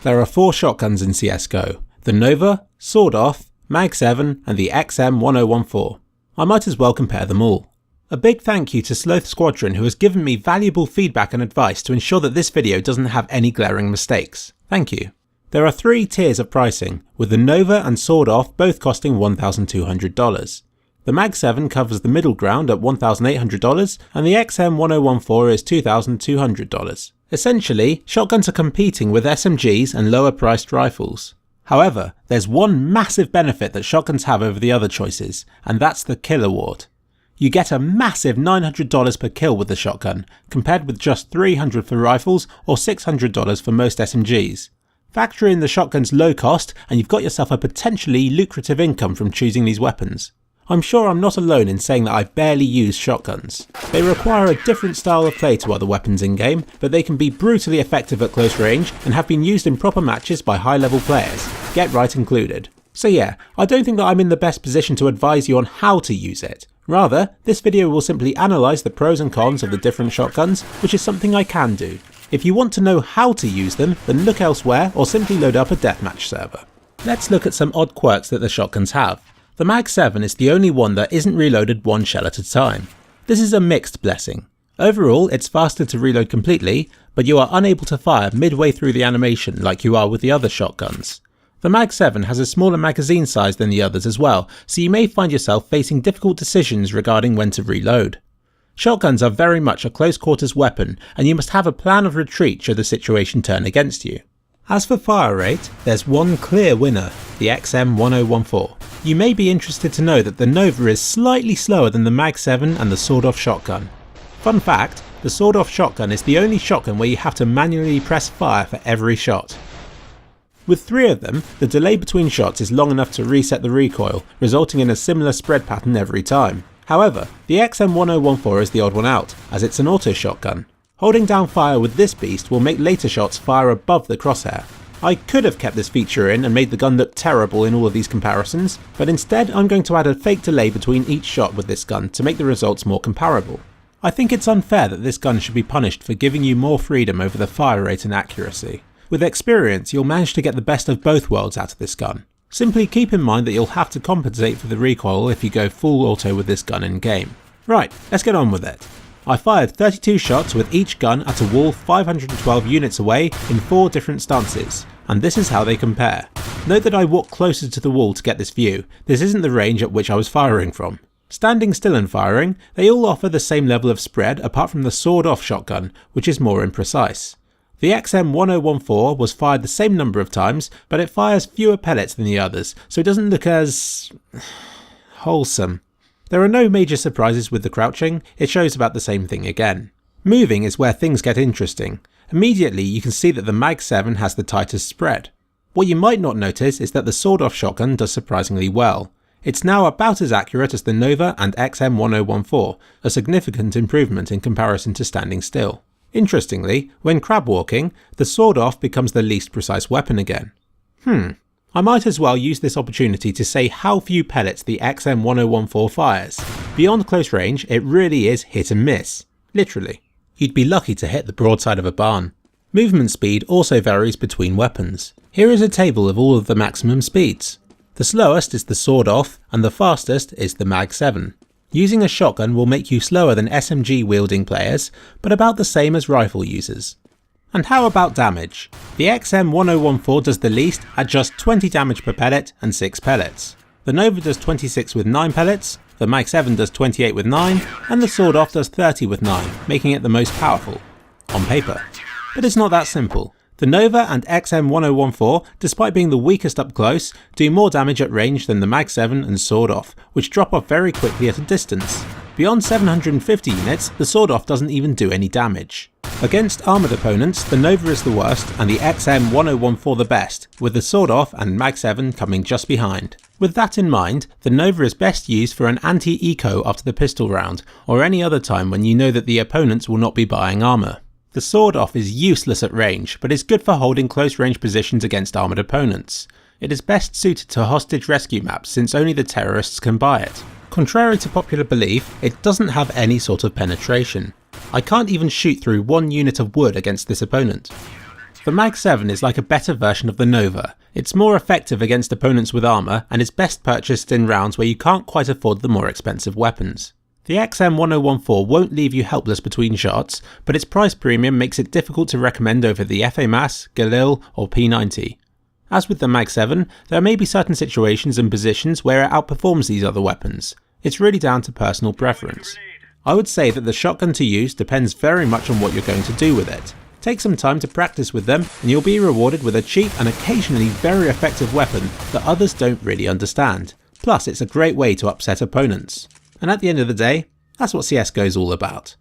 There are 4 shotguns in CSGO, the Nova, Sword Off, Mag 7 and the XM1014. I might as well compare them all. A big thank you to SlothSquadron who has given me valuable feedback and advice to ensure that this video doesn't have any glaring mistakes. Thank you. There are 3 tiers of pricing, with the Nova and Sword Off both costing $1,200. The Mag 7 covers the middle ground at $1,800 and the XM1014 is $2,200. Essentially, shotguns are competing with SMGs and lower priced rifles. However, there's one massive benefit that shotguns have over the other choices, and that's the kill award. You get a massive $900 per kill with the shotgun, compared with just $300 for rifles or $600 for most SMGs. Factor in the shotgun's low cost and you've got yourself a potentially lucrative income from choosing these weapons. I'm sure I'm not alone in saying that I've barely used shotguns. They require a different style of play to other weapons in game, but they can be brutally effective at close range and have been used in proper matches by high level players, Get Right included. So yeah, I don't think that I'm in the best position to advise you on how to use it. Rather, this video will simply analyse the pros and cons of the different shotguns, which is something I can do. If you want to know how to use them, then look elsewhere or simply load up a deathmatch server. Let's look at some odd quirks that the shotguns have. The Mag 7 is the only one that isn't reloaded one shell at a time. This is a mixed blessing. Overall, it's faster to reload completely, but you are unable to fire midway through the animation like you are with the other shotguns. The Mag 7 has a smaller magazine size than the others as well, so you may find yourself facing difficult decisions regarding when to reload. Shotguns are very much a close quarters weapon, and you must have a plan of retreat should the situation turn against you. As for fire rate, there's one clear winner, the XM1014. You may be interested to know that the Nova is slightly slower than the Mag 7 and the Sword Off shotgun. Fun fact, the Sword Off shotgun is the only shotgun where you have to manually press fire for every shot. With 3 of them, the delay between shots is long enough to reset the recoil, resulting in a similar spread pattern every time. However, the XM1014 is the odd one out, as it's an auto shotgun. Holding down fire with this beast will make later shots fire above the crosshair. I could have kept this feature in and made the gun look terrible in all of these comparisons, but instead I'm going to add a fake delay between each shot with this gun to make the results more comparable. I think it's unfair that this gun should be punished for giving you more freedom over the fire rate and accuracy. With experience, you'll manage to get the best of both worlds out of this gun. Simply keep in mind that you'll have to compensate for the recoil if you go full auto with this gun in game. Right, let's get on with it. I fired 32 shots with each gun at a wall 512 units away in 4 different stances, and this is how they compare. Note that I walked closer to the wall to get this view. This isn't the range at which I was firing from. Standing still and firing, they all offer the same level of spread apart from the Sword Off shotgun, which is more imprecise. The XM1014 was fired the same number of times, but it fires fewer pellets than the others, so it doesn't look as wholesome. There are no major surprises with the crouching, it shows about the same thing again. Moving is where things get interesting. Immediately you can see that the Mag 7 has the tightest spread. What you might not notice is that the Sword Off shotgun does surprisingly well. It's now about as accurate as the Nova and XM1014, a significant improvement in comparison to standing still. Interestingly, when crab walking, the Sword Off becomes the least precise weapon again. I might as well use this opportunity to say how few pellets the XM1014 fires. Beyond close range, it really is hit and miss. Literally. You'd be lucky to hit the broadside of a barn. Movement speed also varies between weapons. Here is a table of all of the maximum speeds. The slowest is the Sword Off and the fastest is the Mag 7. Using a shotgun will make you slower than SMG wielding players, but about the same as rifle users. And how about damage? The XM1014 does the least at just 20 damage per pellet and 6 pellets. The Nova does 26 with 9 pellets, the Mag 7 does 28 with 9, and the Sword Off does 30 with 9, making it the most powerful. On paper. But it's not that simple. The Nova and XM1014, despite being the weakest up close, do more damage at range than the Mag 7 and Sword Off, which drop off very quickly at a distance. Beyond 750 units, the Sword Off doesn't even do any damage. Against armoured opponents, the Nova is the worst and the XM1014 the best, with the Sword Off and Mag 7 coming just behind. With that in mind, the Nova is best used for an anti-eco after the pistol round, or any other time when you know that the opponents will not be buying armour. The Sword Off is useless at range, but is good for holding close range positions against armoured opponents. It is best suited to hostage rescue maps since only the terrorists can buy it. Contrary to popular belief, it doesn't have any sort of penetration. I can't even shoot through 1 unit of wood against this opponent. The Mag 7 is like a better version of the Nova. It's more effective against opponents with armour, and is best purchased in rounds where you can't quite afford the more expensive weapons. The XM1014 won't leave you helpless between shots, but its price premium makes it difficult to recommend over the FAMAS, Galil or P90. As with the Mag 7, there may be certain situations and positions where it outperforms these other weapons. It's really down to personal preference. I would say that the shotgun to use depends very much on what you're going to do with it. Take some time to practice with them and you'll be rewarded with a cheap and occasionally very effective weapon that others don't really understand. Plus it's a great way to upset opponents. And at the end of the day, that's what CSGO is all about.